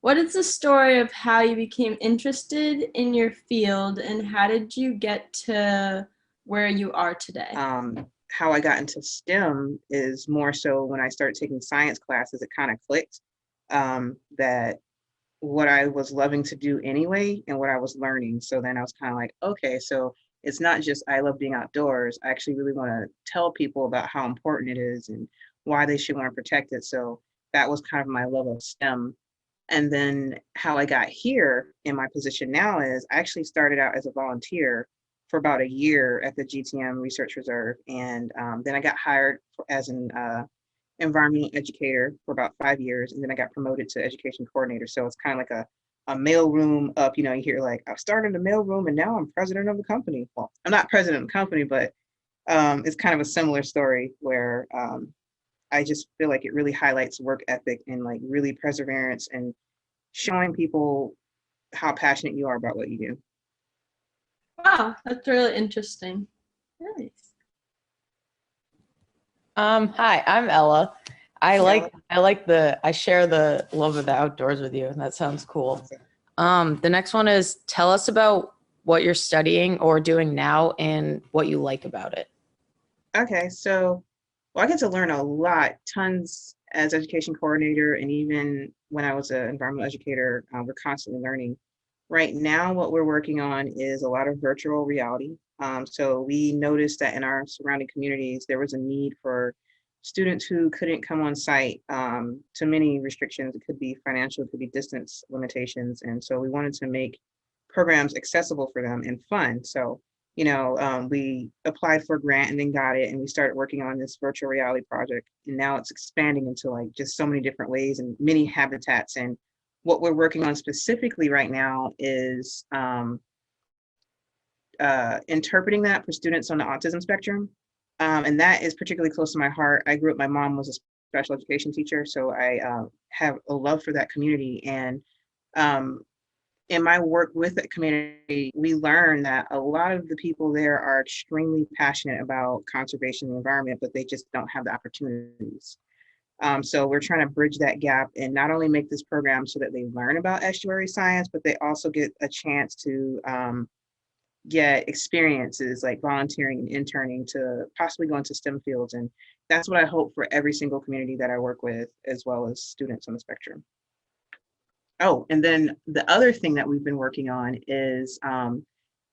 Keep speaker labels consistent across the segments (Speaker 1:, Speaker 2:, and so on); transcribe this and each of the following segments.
Speaker 1: What is the story of how you became interested in your field and how did you get to where you are today?
Speaker 2: How I got into STEM is more so when I started taking science classes, it kind of clicked that what I was loving to do anyway and what I was learning. So then I was kind of like, okay, so it's not just I love being outdoors. I actually really want to tell people about how important it is and why they should want to protect it. So that was kind of my love of STEM. And then how I got here in my position now is I actually started out as a volunteer for about a year at the GTM Research Reserve. And then I got hired as an environmental educator for about 5 years. And then I got promoted to education coordinator. So it's kind of like a mailroom up, you hear like, I started a mailroom and now I'm president of the company. Well, I'm not president of the company, but it's kind of a similar story where I just feel like it really highlights work ethic and like really perseverance and showing people how passionate you are about what you do.
Speaker 1: Wow, that's really interesting. Nice.
Speaker 3: Hi, I'm Ella. I
Speaker 2: Yeah,
Speaker 3: like I share the love of the outdoors with you, and that sounds cool. The next one is tell us about what you're studying or doing now and what you like about it.
Speaker 2: okay, so well, I get to learn a lot, tons as education coordinator, and even when I was an environmental educator, we're constantly learning. Right now, what we're working on is a lot of virtual reality. So we noticed that in our surrounding communities, there was a need for students who couldn't come on site to many restrictions. It could be financial, it could be distance limitations. And so we wanted to make programs accessible for them and fun. So, we applied for a grant and then got it, and we started working on this virtual reality project. And now it's expanding into like just so many different ways and many habitats. And what we're working on specifically right now is interpreting that for students on the autism spectrum. And that is particularly close to my heart. I grew up, my mom was a special education teacher, so I have a love for that community. And um, in my work with that community, we learn that a lot of the people there are extremely passionate about conservation of the environment, but they just don't have the opportunities. So we're trying to bridge that gap and not only make this program so that they learn about estuary science, but they also get a chance to get experiences like volunteering and interning to possibly go into STEM fields. And that's what I hope for every single community that I work with, as well as students on the spectrum. Oh, and then the other thing that we've been working on is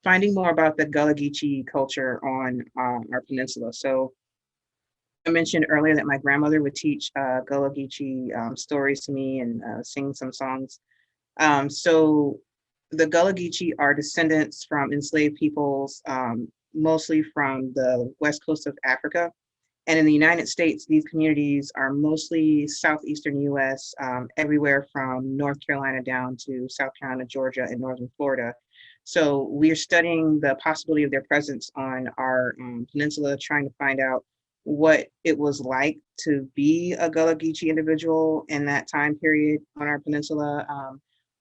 Speaker 2: finding more about the Gullah Geechee culture on our peninsula. So I mentioned earlier that my grandmother would teach Gullah Geechee stories to me and sing some songs. So the Gullah Geechee are descendants from enslaved peoples, mostly from the west coast of Africa. And in the United States, these communities are mostly southeastern US, everywhere from North Carolina down to South Carolina, Georgia, and northern Florida. So we're studying the possibility of their presence on our peninsula, trying to find out what it was like to be a Gullah Geechee individual in that time period on our peninsula,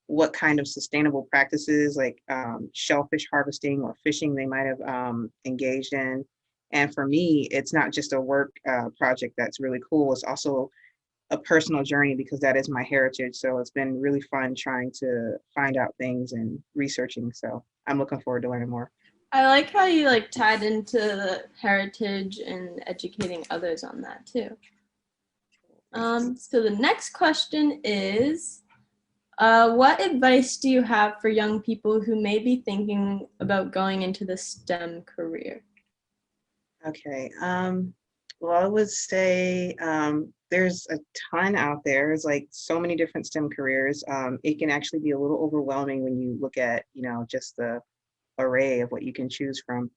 Speaker 2: what kind of sustainable practices like shellfish harvesting or fishing they might have engaged in. And for me, it's not just a work project that's really cool. It's also a personal journey because that is my heritage. So it's been really fun trying to find out things and researching. So I'm looking forward to learning more.
Speaker 1: I like how you like tied into the heritage and educating others on that too. So the next question is, what advice do you have for young people who may be thinking about going into the STEM career?
Speaker 2: Okay. Well, I would say there's a ton out there. There's like so many different STEM careers. It can actually be a little overwhelming when you look at, just the array of what you can choose from.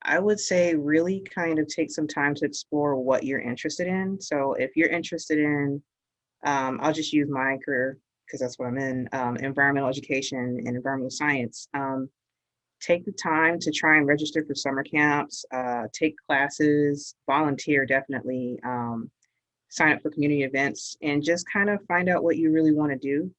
Speaker 2: I would say really kind of take some time to explore what you're interested in. So if you're interested in, I'll just use my career because that's what I'm in, environmental education and environmental science. Take the time to try and register for summer camps, take classes, volunteer definitely, sign up for community events, and just kind of find out what you really want to do.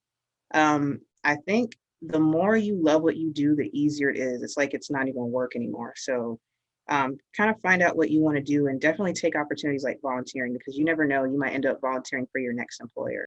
Speaker 2: I think the more you love what you do, the easier it is. It's like it's not even work anymore. So kind of find out what you want to do and definitely take opportunities like volunteering because you never know, you might end up volunteering for your next employer.